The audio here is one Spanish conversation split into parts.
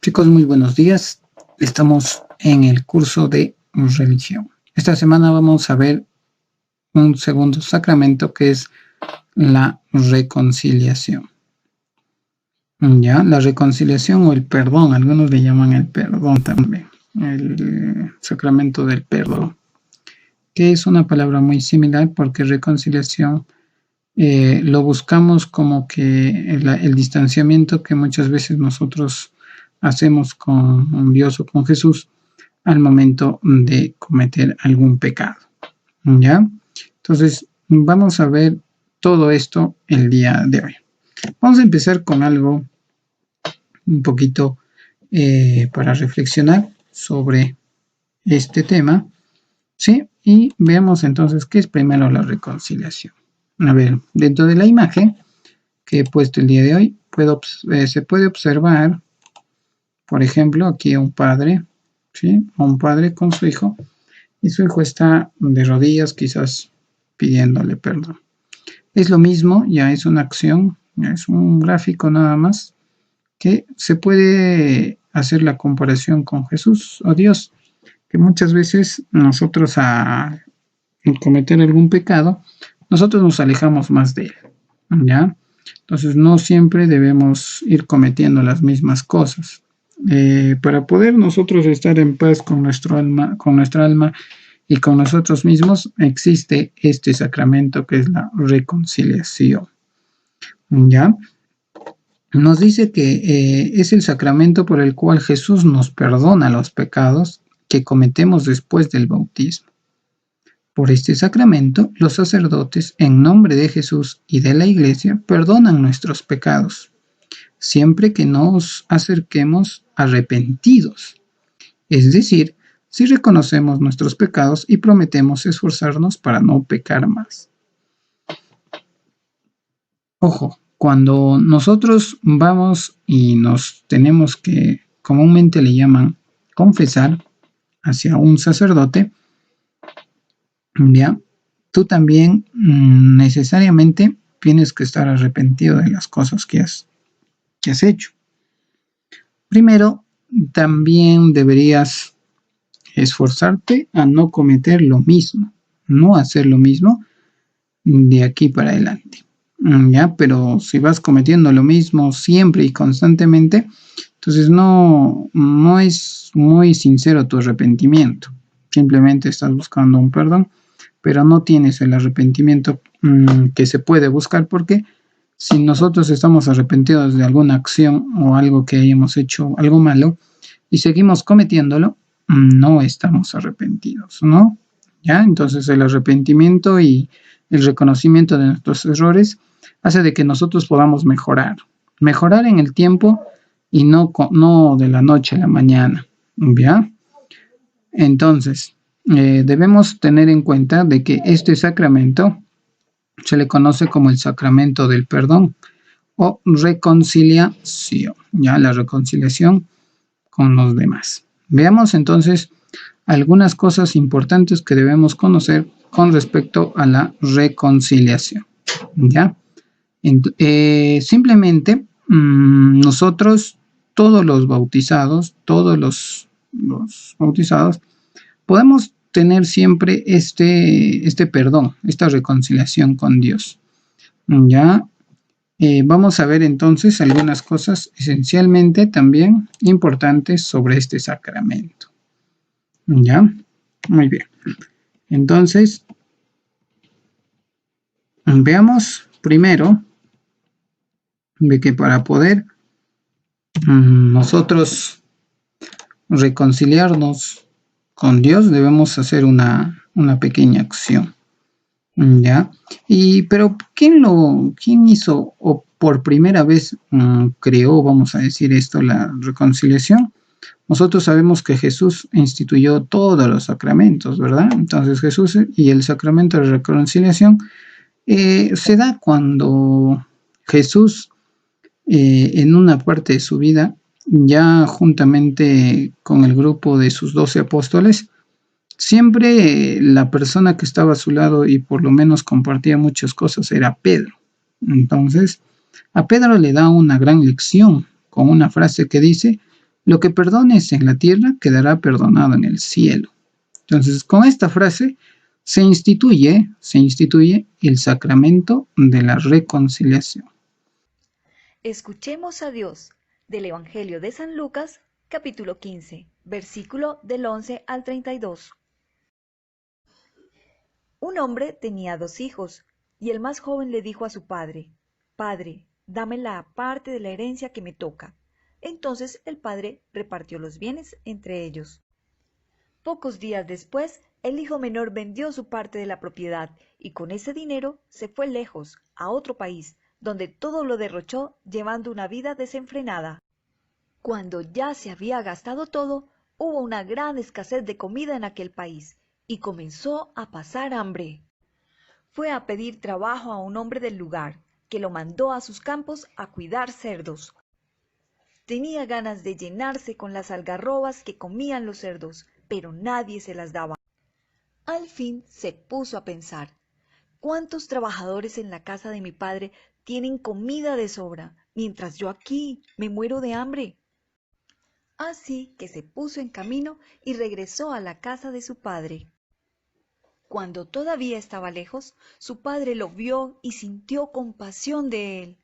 Chicos, muy buenos días. Estamos en el curso de religión. Esta semana vamos a ver un segundo sacramento que es la reconciliación. Ya, la reconciliación o el perdón, algunos le llaman el perdón también, el sacramento del perdón, que es una palabra muy similar porque reconciliación lo buscamos como que el distanciamiento que muchas veces nosotros hacemos con Dios o con Jesús al momento de cometer algún pecado. ¿Ya? Entonces, vamos a ver todo esto el día de hoy. Vamos a empezar con algo un poquito para reflexionar sobre este tema, ¿sí? Y veamos entonces qué es primero la reconciliación. A ver, dentro de la imagen que he puesto el día de hoy, se puede observar, por ejemplo, aquí a un padre, ¿sí? A un padre con su hijo, y su hijo está de rodillas, quizás pidiéndole perdón. Es lo mismo, ya es una acción, ya es un gráfico nada más, que se puede hacer la comparación con Jesús o Dios, que muchas veces nosotros al cometer algún pecado, nosotros nos alejamos más de él, ¿ya? Entonces no siempre debemos ir cometiendo las mismas cosas. Para poder nosotros estar en paz con nuestra alma y con nosotros mismos, existe este sacramento que es la reconciliación, ¿ya? Nos dice que es el sacramento por el cual Jesús nos perdona los pecados que cometemos después del bautismo. Por este sacramento, los sacerdotes, en nombre de Jesús y de la Iglesia, perdonan nuestros pecados, siempre que nos acerquemos arrepentidos, es decir, si reconocemos nuestros pecados y prometemos esforzarnos para no pecar más. Ojo, cuando nosotros vamos y nos tenemos que, comúnmente le llaman, confesar hacia un sacerdote, ya, tú también necesariamente tienes que estar arrepentido de las cosas que has hecho. Primero, también deberías esforzarte a no cometer lo mismo, no hacer lo mismo de aquí para adelante. Ya, pero si vas cometiendo lo mismo siempre y constantemente, entonces no es muy sincero tu arrepentimiento. Simplemente estás buscando un perdón, pero no tienes el arrepentimiento que se puede buscar, porque si nosotros estamos arrepentidos de alguna acción o algo que hayamos hecho, algo malo, y seguimos cometiéndolo, no estamos arrepentidos, ¿no? ¿Ya? Entonces el arrepentimiento y el reconocimiento de nuestros errores hace de que nosotros podamos mejorar en el tiempo y no de la noche a la mañana, ¿ya? Entonces, debemos tener en cuenta de que este sacramento se le conoce como el sacramento del perdón o reconciliación, ya, la reconciliación con los demás. Veamos entonces algunas cosas importantes que debemos conocer con respecto a la reconciliación, ¿ya? Simplemente nosotros, todos los bautizados, podemos tener siempre este perdón, esta reconciliación con Dios, ¿ya? Vamos a ver entonces algunas cosas esencialmente también importantes sobre este sacramento, ¿ya? Muy bien. Entonces, veamos primero de que para poder nosotros reconciliarnos con Dios debemos hacer una pequeña acción, ¿ya? Pero ¿quién hizo o por primera vez creó, vamos a decir esto, la reconciliación? Nosotros sabemos que Jesús instituyó todos los sacramentos, ¿verdad? Entonces Jesús y el sacramento de reconciliación se da cuando Jesús en una parte de su vida, ya juntamente con el grupo de sus 12 apóstoles, siempre la persona que estaba a su lado y por lo menos compartía muchas cosas era Pedro, Entonces, a Pedro le da una gran lección con una frase que dice: lo que perdones en la tierra quedará perdonado en el cielo. Entonces, con esta frase se instituye el sacramento de la reconciliación. Escuchemos a Dios del Evangelio de San Lucas, capítulo 15, versículo del 11 al 32. Un hombre tenía 2 hijos, y el más joven le dijo a su padre: Padre, dame la parte de la herencia que me toca. Entonces el padre repartió los bienes entre ellos. Pocos días después, el hijo menor vendió su parte de la propiedad y con ese dinero se fue lejos, a otro país, donde todo lo derrochó llevando una vida desenfrenada. Cuando ya se había gastado todo, hubo una gran escasez de comida en aquel país y comenzó a pasar hambre. Fue a pedir trabajo a un hombre del lugar, que lo mandó a sus campos a cuidar cerdos. Tenía ganas de llenarse con las algarrobas que comían los cerdos, pero nadie se las daba. Al fin se puso a pensar: ¿cuántos trabajadores en la casa de mi padre tienen comida de sobra, mientras yo aquí me muero de hambre? Así que se puso en camino y regresó a la casa de su padre. Cuando todavía estaba lejos, su padre lo vio y sintió compasión de él.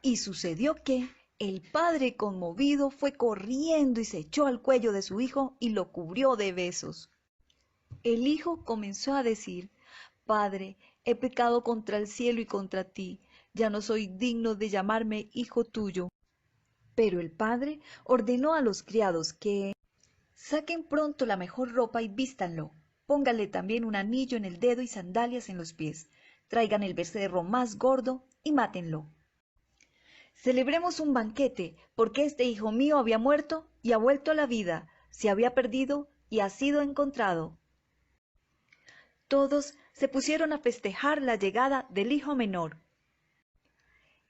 Y sucedió que el padre, conmovido, fue corriendo y se echó al cuello de su hijo y lo cubrió de besos. El hijo comenzó a decir: Padre, he pecado contra el cielo y contra ti, ya no soy digno de llamarme hijo tuyo. Pero el padre ordenó a los criados que saquen pronto la mejor ropa y vístanlo, pónganle también un anillo en el dedo y sandalias en los pies, traigan el becerro más gordo y mátenlo. Celebremos un banquete, porque este hijo mío había muerto y ha vuelto a la vida, se había perdido y ha sido encontrado. Todos se pusieron a festejar la llegada del hijo menor.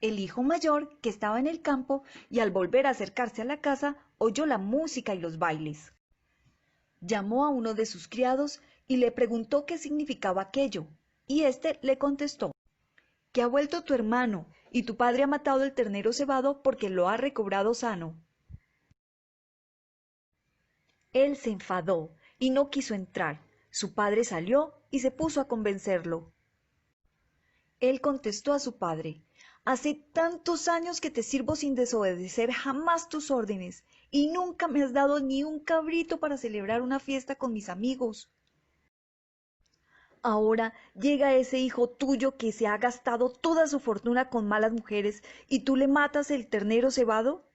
El hijo mayor, que estaba en el campo, y al volver a acercarse a la casa, oyó la música y los bailes. Llamó a uno de sus criados y le preguntó qué significaba aquello, y éste le contestó: que ha vuelto tu hermano, y tu padre ha matado el ternero cebado porque lo ha recobrado sano. Él se enfadó y no quiso entrar. Su padre salió y se puso a convencerlo. Él contestó a su padre: hace tantos años que te sirvo sin desobedecer jamás tus órdenes, y nunca me has dado ni un cabrito para celebrar una fiesta con mis amigos. Ahora llega ese hijo tuyo que se ha gastado toda su fortuna con malas mujeres, y tú le matas el ternero cebado.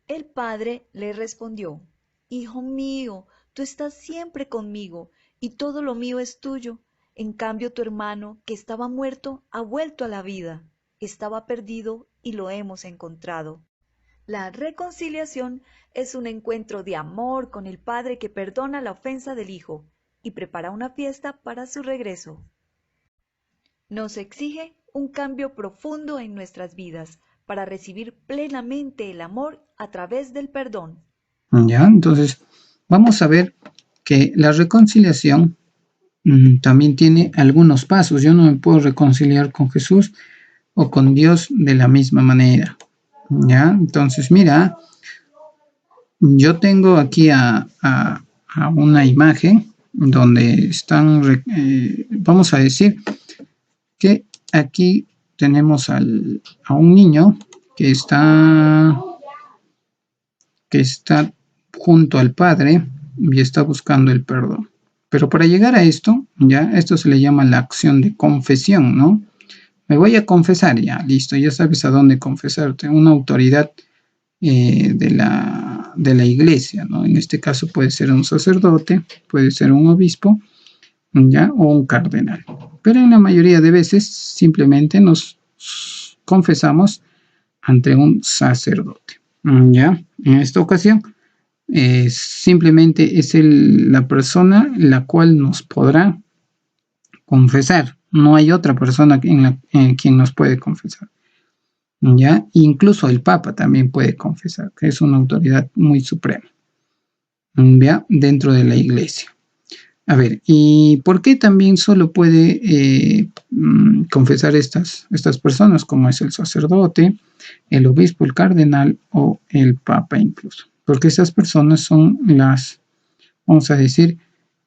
El padre le respondió: Hijo mío, tú estás siempre conmigo, y todo lo mío es tuyo. En cambio, tu hermano, que estaba muerto, ha vuelto a la vida. Estaba perdido y lo hemos encontrado. La reconciliación es un encuentro de amor con el padre que perdona la ofensa del hijo y prepara una fiesta para su regreso. Nos exige un cambio profundo en nuestras vidas para recibir plenamente el amor a través del perdón. Ya, entonces vamos a ver que la reconciliación también tiene algunos pasos. Yo no me puedo reconciliar con Jesús o con Dios de la misma manera. Ya, entonces mira, yo tengo aquí a una imagen donde están, vamos a decir que aquí tenemos a un niño que está junto al padre y está buscando el perdón. Pero para llegar a esto, ya, esto se le llama la acción de confesión, ¿no? Me voy a confesar, ya, listo, ya sabes a dónde confesarte. Una autoridad de la iglesia, ¿no? En este caso puede ser un sacerdote, puede ser un obispo, ¿ya? O un cardenal. Pero en la mayoría de veces simplemente nos confesamos ante un sacerdote, ¿ya? En esta ocasión simplemente es la persona la cual nos podrá confesar. No hay otra persona en quien nos puede confesar. ¿Ya? Incluso el Papa también puede confesar, que es una autoridad muy suprema, ¿ya? Dentro de la iglesia. A ver, ¿y por qué también solo puede confesar estas personas, como es el sacerdote, el obispo, el cardenal o el papa incluso? Porque estas personas son las, vamos a decir,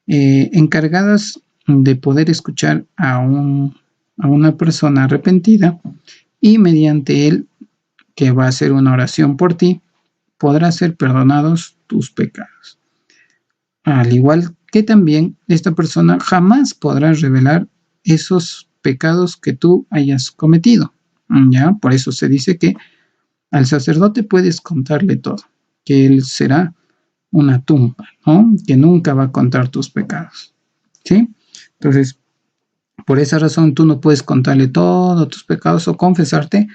encargadas de poder escuchar a una persona arrepentida y mediante él, que va a hacer una oración por ti, podrán ser perdonados tus pecados. Al igual que también esta persona jamás podrá revelar esos pecados que tú hayas cometido. ¿Ya? Por eso se dice que al sacerdote puedes contarle todo, que él será una tumba, ¿no? Que nunca va a contar tus pecados. ¿Sí? Entonces, por esa razón tú no puedes contarle todos tus pecados o confesarte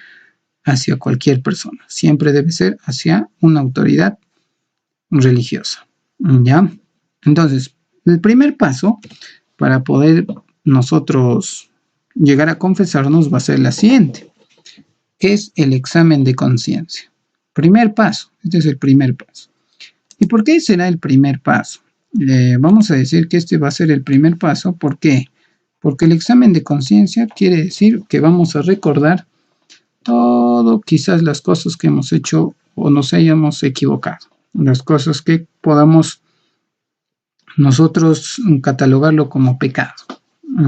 hacia cualquier persona. Siempre debe ser hacia una autoridad religiosa. ¿Ya? Entonces, el primer paso para poder nosotros llegar a confesarnos va a ser la siguiente, que es el examen de conciencia. Primer paso, este es el primer paso. ¿Y por qué será el primer paso? Vamos a decir que este va a ser el primer paso. ¿Por qué? Porque el examen de conciencia quiere decir que vamos a recordar todo, quizás las cosas que hemos hecho o nos hayamos equivocado, las cosas que podamos nosotros catalogarlo como pecado,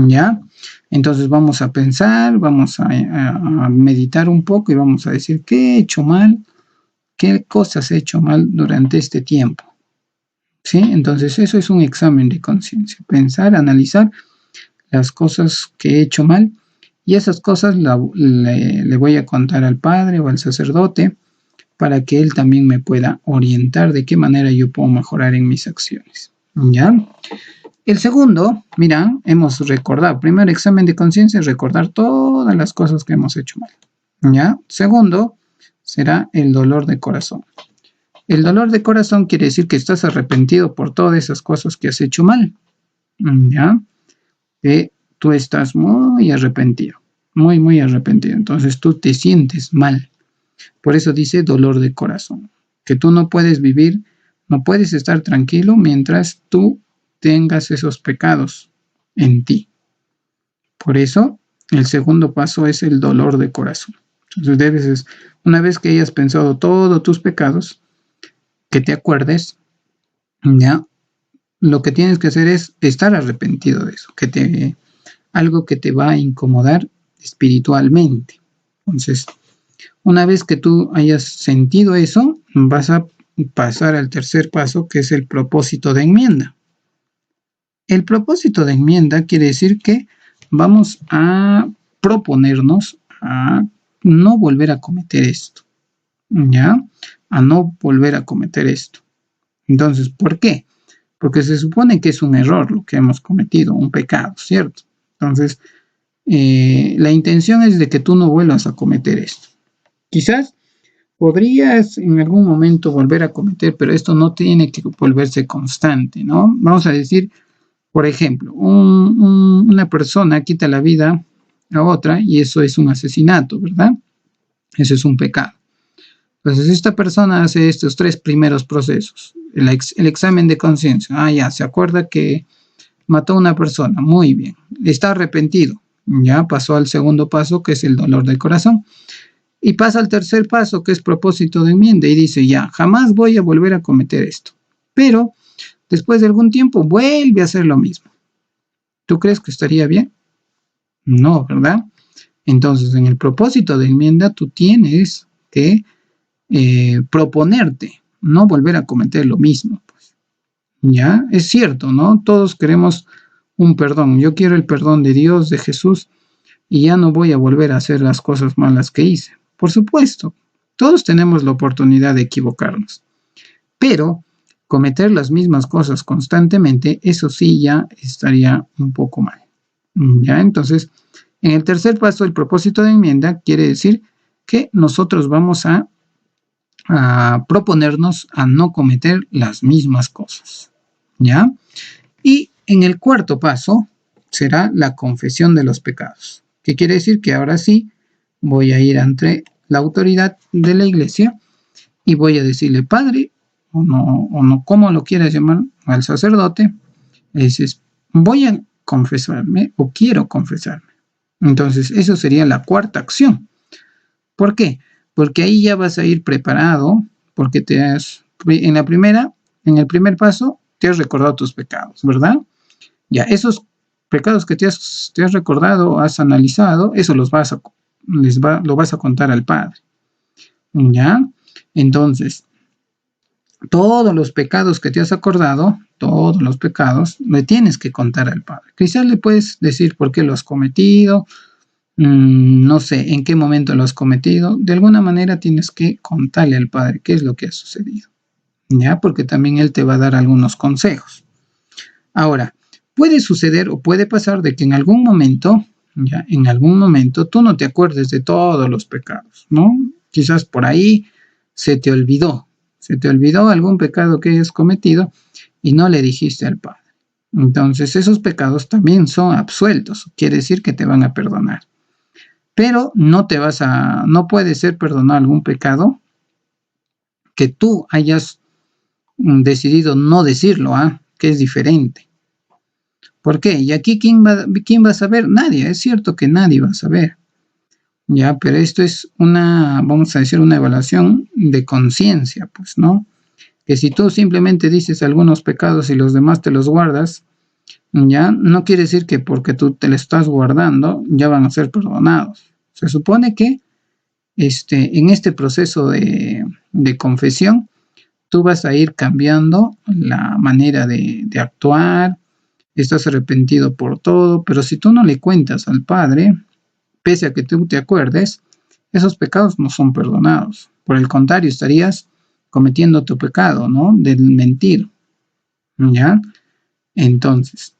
¿ya? Entonces vamos a pensar, vamos a meditar un poco y vamos a decir qué he hecho mal, qué cosas he hecho mal durante este tiempo, ¿sí? Entonces eso es un examen de conciencia, pensar, analizar las cosas que he hecho mal y esas cosas le voy a contar al padre o al sacerdote para que él también me pueda orientar de qué manera yo puedo mejorar en mis acciones. ¿Ya? El segundo, mira, hemos recordado, primero examen de conciencia, recordar todas las cosas que hemos hecho mal. ¿Ya? Segundo, será el dolor de corazón. El dolor de corazón quiere decir que estás arrepentido por todas esas cosas que has hecho mal. ¿Ya? Que tú estás muy arrepentido, muy arrepentido. Entonces tú te sientes mal. Por eso dice dolor de corazón, que tú no puedes vivir, no puedes estar tranquilo mientras tú tengas esos pecados en ti. Por eso, el segundo paso es el dolor de corazón. Entonces una vez que hayas pensado todos tus pecados, que te acuerdes, ya, lo que tienes que hacer es estar arrepentido de eso, algo que te va a incomodar espiritualmente. Entonces, una vez que tú hayas sentido eso, vas a pasar al tercer paso, que es el propósito de enmienda. El propósito de enmienda quiere decir que vamos a proponernos a no volver a cometer esto, ¿ya? A no volver a cometer esto. Entonces, ¿por qué? Porque se supone que es un error lo que hemos cometido, un pecado, ¿cierto? Entonces, la intención es de que tú no vuelvas a cometer esto. Quizás podrías en algún momento volver a cometer, pero esto no tiene que volverse constante, ¿no? Vamos a decir, por ejemplo, una persona quita la vida a otra y eso es un asesinato, ¿verdad? Eso es un pecado. Entonces, esta persona hace estos tres primeros procesos. El examen de conciencia. Ya, se acuerda que mató a una persona. Muy bien. Está arrepentido. Ya pasó al segundo paso, que es el dolor del corazón. Y pasa al tercer paso, que es propósito de enmienda, y dice, ya, jamás voy a volver a cometer esto. Pero, después de algún tiempo, vuelve a hacer lo mismo. ¿Tú crees que estaría bien? No, ¿verdad? Entonces, en el propósito de enmienda, tú tienes que proponerte no volver a cometer lo mismo. Pues. Ya, es cierto, ¿no? Todos queremos un perdón. Yo quiero el perdón de Dios, de Jesús, y ya no voy a volver a hacer las cosas malas que hice. Por supuesto, todos tenemos la oportunidad de equivocarnos, pero cometer las mismas cosas constantemente, eso sí ya estaría un poco mal. ¿Ya? Entonces, en el tercer paso, el propósito de enmienda quiere decir que nosotros vamos a proponernos a no cometer las mismas cosas. ¿Ya? Y en el cuarto paso será la confesión de los pecados, que quiere decir que ahora sí voy a ir ante la autoridad de la iglesia y voy a decirle, padre, o no, como lo quieras llamar, al sacerdote, le dices, voy a confesarme o quiero confesarme. Entonces, eso sería la cuarta acción. ¿Por qué? Porque ahí ya vas a ir preparado, porque en el primer paso, te has recordado tus pecados, ¿verdad? Ya, esos pecados que te has recordado, has analizado, eso lo vas a contar al Padre. ¿Ya? Entonces, todos los pecados que te has acordado, todos los pecados, le tienes que contar al Padre. Quizás le puedes decir por qué lo has cometido, no sé en qué momento lo has cometido. De alguna manera tienes que contarle al Padre qué es lo que ha sucedido, ¿ya? Porque también Él te va a dar algunos consejos. Ahora, puede suceder o puede pasar de que en algún momento, ya, en algún momento tú no te acuerdes de todos los pecados, ¿no? Quizás por ahí se te olvidó algún pecado que hayas cometido y no le dijiste al Padre. Entonces esos pecados también son absueltos, quiere decir que te van a perdonar. Pero no puede ser perdonado algún pecado que tú hayas decidido no decirlo, que es diferente. ¿Por qué? Y aquí, ¿quién va a saber? Nadie, es cierto que nadie va a saber. Ya, pero esto es vamos a decir, una evaluación de conciencia, pues, ¿no? Que si tú simplemente dices algunos pecados y los demás te los guardas, ya, no quiere decir que porque tú te los estás guardando, ya van a ser perdonados. Se supone que en este proceso de confesión, tú vas a ir cambiando la manera de actuar, estás arrepentido por todo, pero si tú no le cuentas al Padre, pese a que tú te acuerdes, esos pecados no son perdonados. Por el contrario, estarías cometiendo tu pecado, ¿no? Del mentir, ¿ya? Entonces,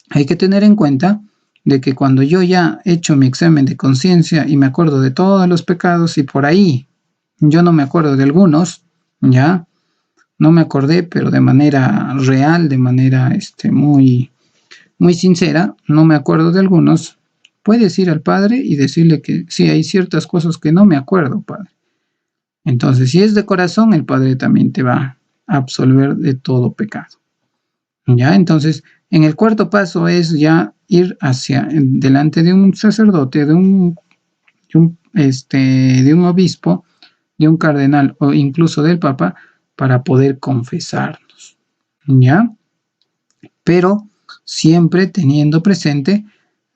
hay que tener en cuenta de que cuando yo ya he hecho mi examen de conciencia y me acuerdo de todos los pecados y por ahí yo no me acuerdo de algunos, ¿ya? No me acordé, pero de manera real, de manera muy, muy sincera, no me acuerdo de algunos. Puedes ir al Padre y decirle que sí, hay ciertas cosas que no me acuerdo, Padre. Entonces, si es de corazón, el Padre también te va a absolver de todo pecado. ¿Ya? Entonces, en el cuarto paso es ya ir delante de un sacerdote, de un obispo, de un cardenal o incluso del Papa, para poder confesarnos, ¿ya? Pero siempre teniendo presente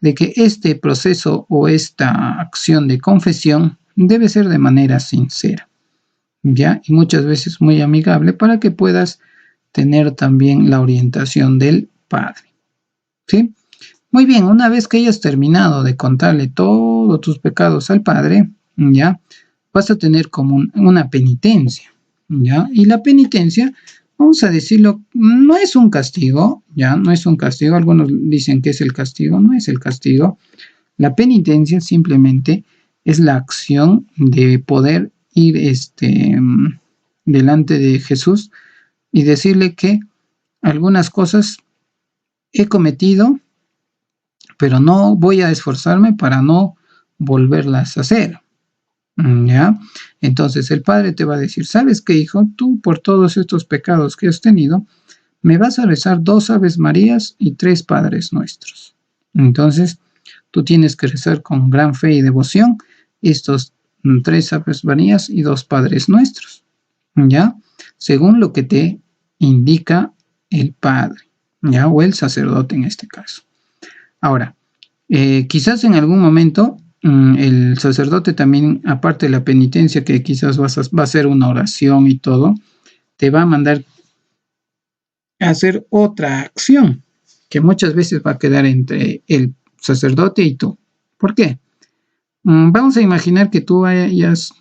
de que este proceso o esta acción de confesión debe ser de manera sincera, ¿ya? Y muchas veces muy amigable para que puedas tener también la orientación del Padre, ¿sí? Muy bien, una vez que hayas terminado de contarle todos tus pecados al Padre, ¿ya? Vas a tener como una penitencia, ¿ya? Y la penitencia, vamos a decirlo, no es un castigo, ¿ya? No es un castigo. Algunos dicen que es el castigo, no es el castigo. La penitencia simplemente es la acción de poder ir delante de Jesús y decirle que algunas cosas he cometido, pero no voy a esforzarme para no volverlas a hacer, ¿ya? Entonces el Padre te va a decir, ¿sabes qué, hijo? Tú por todos estos pecados que has tenido, me vas a rezar 2 Aves Marías y 3 Padres Nuestros. Entonces tú tienes que rezar con gran fe y devoción estos 3 Aves Marías y 2 Padres Nuestros, ¿ya? Según lo que te indica el Padre, ¿ya? O el sacerdote en este caso. Ahora, quizás en algún momento el sacerdote también, aparte de la penitencia, que quizás va a hacer una oración y todo, te va a mandar a hacer otra acción que muchas veces va a quedar entre el sacerdote y tú. ¿Por qué? Vamos a imaginar que tú hayas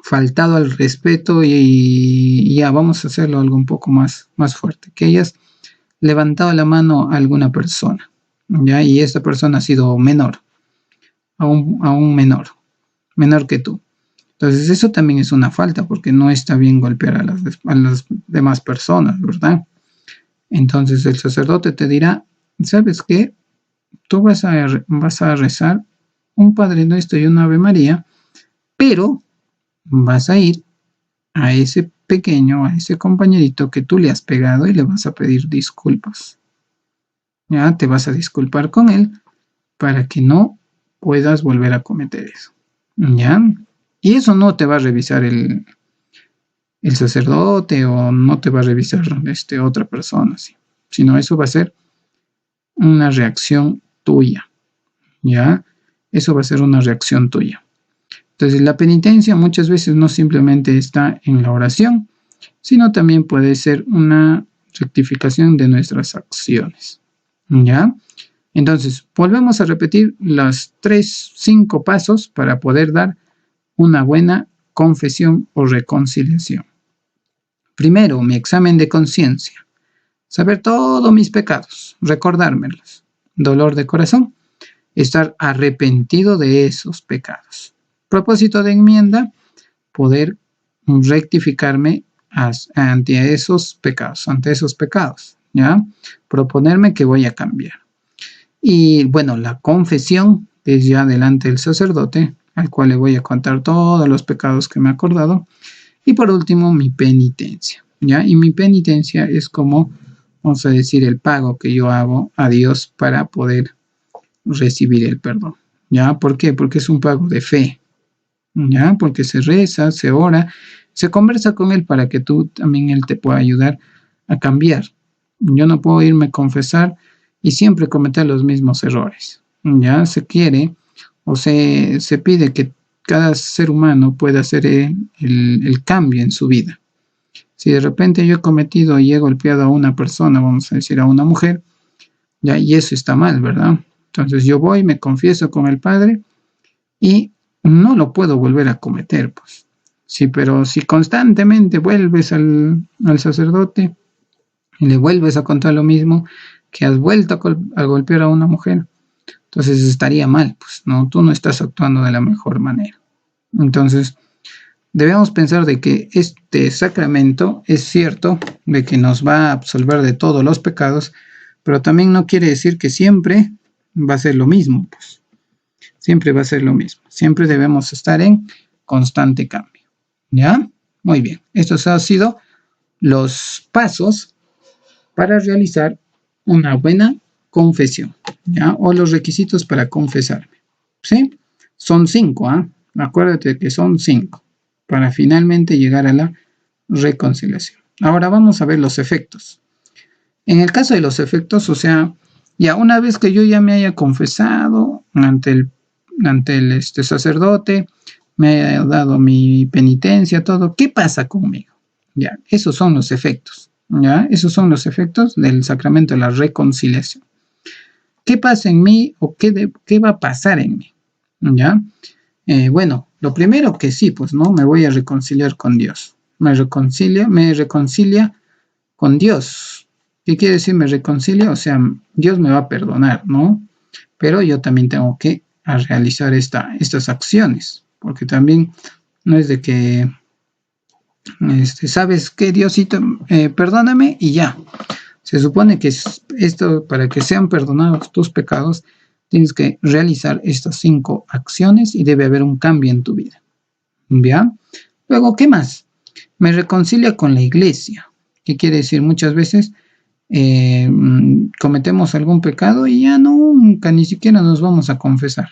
faltado al respeto y ya vamos a hacerlo algo un poco más fuerte, que hayas levantado la mano a alguna persona, ¿ya? Y esta persona ha sido menor, a un menor que tú. Entonces eso también es una falta, porque no está bien golpear a las demás personas, ¿verdad? Entonces el sacerdote te dirá, ¿sabes qué? Tú vas a rezar un Padre Nuestro y una Ave María, pero vas a ir a ese pequeño, a ese compañerito que tú le has pegado y le vas a pedir disculpas, ya te vas a disculpar con él para que no puedas volver a cometer eso, ya. Y eso no te va a revisar el sacerdote o no te va a revisar otra persona, ¿sí? Sino eso va a ser una reacción tuya, ¿ya? Eso va a ser una reacción tuya. Entonces, la penitencia muchas veces no simplemente está en la oración, sino también puede ser una rectificación de nuestras acciones, ¿ya? Entonces, volvemos a repetir los 5 pasos para poder dar una buena confesión o reconciliación. Primero, mi examen de conciencia. Saber todos mis pecados, recordármelos. Dolor de corazón, estar arrepentido de esos pecados. Propósito de enmienda, poder rectificarme ante esos pecados, ¿ya? Proponerme que voy a cambiar. Y bueno, la confesión es ya delante del sacerdote, al cual le voy a contar todos los pecados que me he acordado. Y por último, mi penitencia, ¿ya? Y mi penitencia es como, vamos a decir, el pago que yo hago a Dios para poder recibir el perdón, ¿ya? ¿Por qué? Porque es un pago de fe, ¿ya? Porque se reza, se ora, se conversa con Él para que tú también Él te pueda ayudar a cambiar. Yo no puedo irme a confesar y siempre cometer los mismos errores, ¿ya? Se quiere o se pide que cada ser humano pueda hacer el cambio en su vida. Si de repente yo he cometido y he golpeado a una persona, vamos a decir a una mujer, ya, y eso está mal, ¿verdad? Entonces yo voy, me confieso con el Padre y no lo puedo volver a cometer, pues. Sí, pero si constantemente vuelves al sacerdote y le vuelves a contar lo mismo, que has vuelto a golpear a una mujer, entonces estaría mal, pues, ¿no? Tú no estás actuando de la mejor manera. Entonces, debemos pensar de que este sacramento es cierto, de que nos va a absolver de todos los pecados, pero también no quiere decir que siempre va a ser lo mismo, pues. Siempre va a ser lo mismo. Siempre debemos estar en constante cambio, ¿ya? Muy bien. Estos han sido los pasos para realizar una buena confesión, ¿ya? O los requisitos para confesarme, ¿sí? Son 5, ¿ah? Acuérdate que son 5 para finalmente llegar a la reconciliación. Ahora vamos a ver los efectos. En el caso de los efectos, o sea, ya una vez que yo ya me haya confesado ante el sacerdote, me haya dado mi penitencia, todo, ¿qué pasa conmigo? Ya, esos son los efectos, ¿ya? Esos son los efectos del sacramento de la reconciliación. ¿Qué pasa en mí o qué va a pasar en mí? ¿Ya? Bueno, lo primero que sí, pues, ¿no? Me voy a reconciliar con Dios. Me reconcilia con Dios. ¿Qué quiere decir me reconcilia? O sea, Dios me va a perdonar, ¿no? Pero yo también tengo que realizar estas acciones, porque también no es de que, ¿sabes qué, Diosito? Perdóname y ya. Se supone que esto, para que sean perdonados tus pecados, tienes que realizar estas 5 acciones y debe haber un cambio en tu vida. ¿Bien? Luego, ¿qué más? Me reconcilia con la iglesia. ¿Qué quiere decir? Muchas veces cometemos algún pecado y ya nunca, ni siquiera nos vamos a confesar.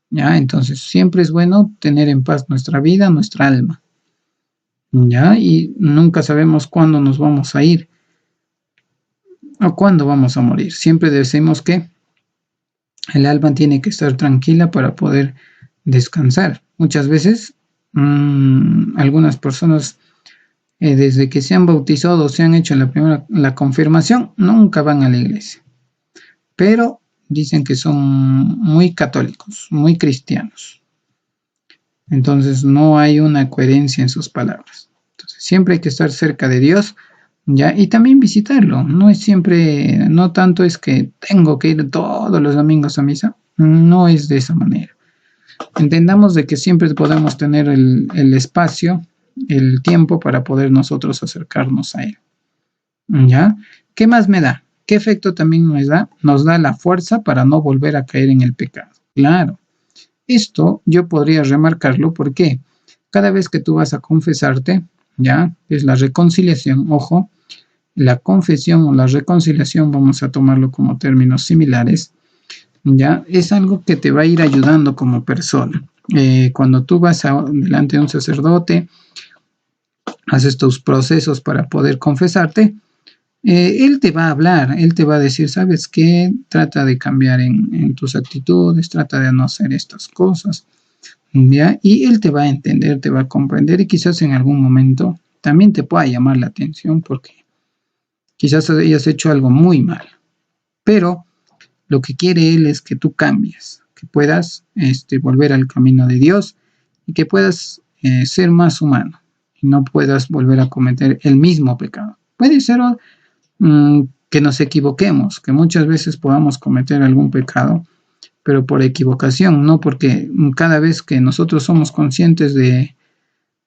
¿Ya? Entonces, siempre es bueno tener en paz nuestra vida, nuestra alma. ¿Ya? Y nunca sabemos cuándo nos vamos a ir o cuándo vamos a morir. Siempre decimos que el alma tiene que estar tranquila para poder descansar. Muchas veces, algunas personas, desde que se han bautizado o se han hecho la confirmación, nunca van a la iglesia. Pero dicen que son muy católicos, muy cristianos. Entonces no hay una coherencia en sus palabras. Entonces siempre hay que estar cerca de Dios, ¿ya? Y también visitarlo. No es siempre, no tanto es que tengo que ir todos los domingos a misa. No es de esa manera. Entendamos de que siempre podemos tener el espacio, el tiempo para poder nosotros acercarnos a Él, ¿ya? ¿Qué más me da? ¿Qué efecto también nos da? Nos da la fuerza para no volver a caer en el pecado. Claro. Esto yo podría remarcarlo porque cada vez que tú vas a confesarte, ¿ya? Es la reconciliación, ojo, la confesión o la reconciliación, vamos a tomarlo como términos similares, ¿ya? Es algo que te va a ir ayudando como persona. Cuando tú vas delante de un sacerdote, haces tus procesos para poder confesarte, él te va a hablar, él te va a decir, ¿sabes qué? Trata de cambiar en tus actitudes, trata de no hacer estas cosas, ¿ya? Y él te va a entender, te va a comprender y quizás en algún momento también te pueda llamar la atención porque quizás hayas hecho algo muy mal, pero lo que quiere él es que tú cambies, que puedas volver al camino de Dios y que puedas ser más humano y no puedas volver a cometer el mismo pecado. Puede ser que nos equivoquemos, que muchas veces podamos cometer algún pecado, pero por equivocación, no porque cada vez que nosotros somos conscientes de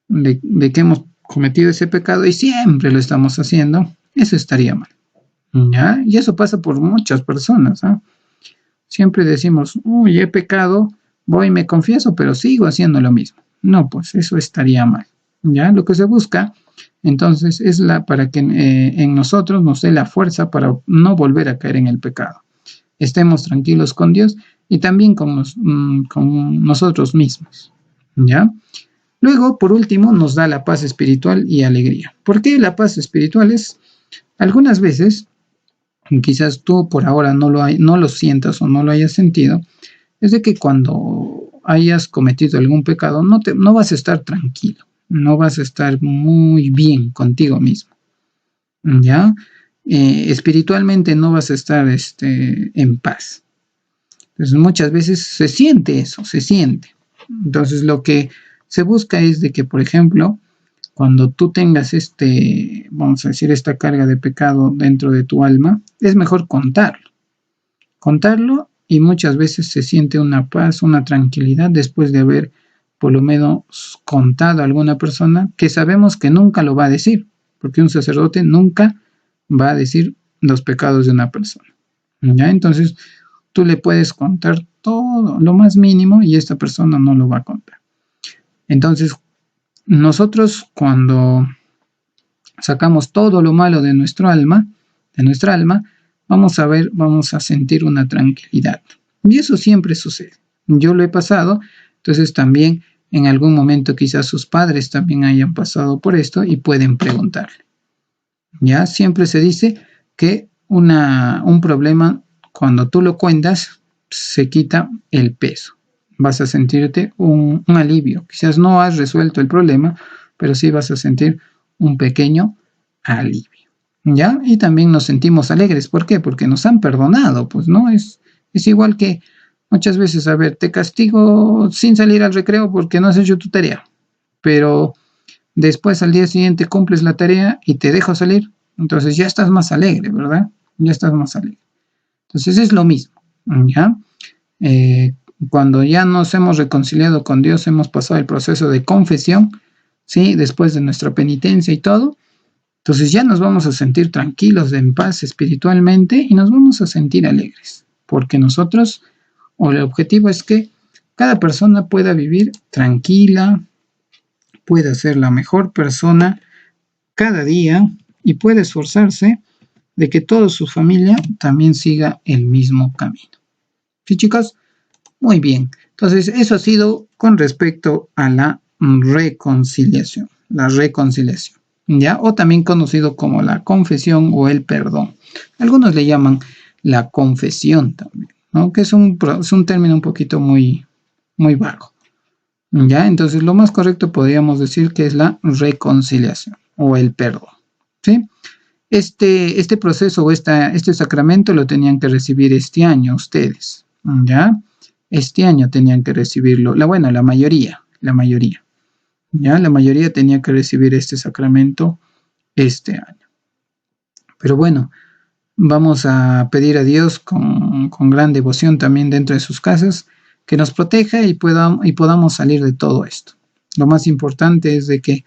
que hemos cometido ese pecado y siempre lo estamos haciendo, eso estaría mal, ¿ya? Y eso pasa por muchas personas, ¿eh? Siempre decimos, uy, he pecado, voy y me confieso, pero sigo haciendo lo mismo. No, pues eso estaría mal, ¿ya? Lo que se busca, entonces, es para que en nosotros nos dé la fuerza para no volver a caer en el pecado. Estemos tranquilos con Dios y también con nosotros mismos, ¿ya? Luego, por último, nos da la paz espiritual y alegría. ¿Por qué la paz espiritual? Es, algunas veces, quizás tú por ahora no lo sientas o no lo hayas sentido, es de que cuando hayas cometido algún pecado no vas a estar tranquilo, no vas a estar muy bien contigo mismo, ¿ya? Espiritualmente no vas a estar en paz. Entonces muchas veces se siente eso, se siente. Entonces lo que se busca es de que, por ejemplo, cuando tú tengas vamos a decir, esta carga de pecado dentro de tu alma, es mejor contarlo y muchas veces se siente una paz, una tranquilidad después de haber por lo menos contado a alguna persona que sabemos que nunca lo va a decir, porque un sacerdote nunca va a decir los pecados de una persona, ¿ya? Entonces tú le puedes contar todo, lo más mínimo, y esta persona no lo va a contar. Entonces, nosotros cuando sacamos todo lo malo de nuestra alma, vamos a sentir una tranquilidad. Y eso siempre sucede. Yo lo he pasado, entonces también en algún momento quizás sus padres también hayan pasado por esto y pueden preguntarle. Ya siempre se dice que un problema, cuando tú lo cuentas, se quita el peso. Vas a sentirte un alivio. Quizás no has resuelto el problema, pero sí vas a sentir un pequeño alivio, ¿ya? Y también nos sentimos alegres. ¿Por qué? Porque nos han perdonado, pues, ¿no? Es igual que muchas veces, a ver, te castigo sin salir al recreo porque no has hecho tu tarea, pero después al día siguiente cumples la tarea y te dejo salir, entonces ya estás más alegre, ¿verdad? Ya estás más alegre. Entonces es lo mismo, ¿ya? Cuando ya nos hemos reconciliado con Dios, hemos pasado el proceso de confesión, ¿sí? Después de nuestra penitencia y todo, entonces ya nos vamos a sentir tranquilos, en paz espiritualmente y nos vamos a sentir alegres, porque nosotros, o el objetivo es que cada persona pueda vivir tranquila, pueda ser la mejor persona cada día y pueda esforzarse de que toda su familia también siga el mismo camino. ¿Sí, chicos? Muy bien. Entonces, eso ha sido con respecto a la reconciliación. La reconciliación, ¿ya? O también conocido como la confesión o el perdón. Algunos le llaman la confesión también, ¿no? Que es un término un poquito muy, muy vago, ¿ya? Entonces, lo más correcto podríamos decir que es la reconciliación o el perdón, ¿sí? Este proceso o este sacramento lo tenían que recibir este año ustedes, ¿ya? Este año tenían que recibirlo, la mayoría, ¿ya? La mayoría tenía que recibir este sacramento este año. Pero bueno, vamos a pedir a Dios con gran devoción también dentro de sus casas que nos proteja y podamos salir de todo esto. Lo más importante es de que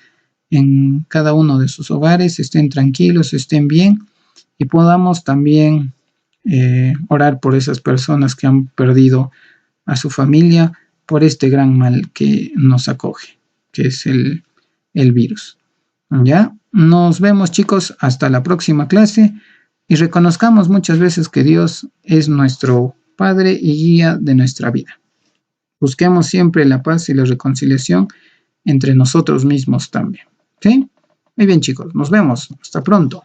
en cada uno de sus hogares estén tranquilos, estén bien y podamos también orar por esas personas que han perdido a su familia por este gran mal que nos acoge, que es el virus, ¿ya? Nos vemos, chicos, hasta la próxima clase y reconozcamos muchas veces que Dios es nuestro Padre y guía de nuestra vida. Busquemos siempre la paz y la reconciliación entre nosotros mismos también. ¿Sí? Muy bien, chicos, nos vemos. Hasta pronto.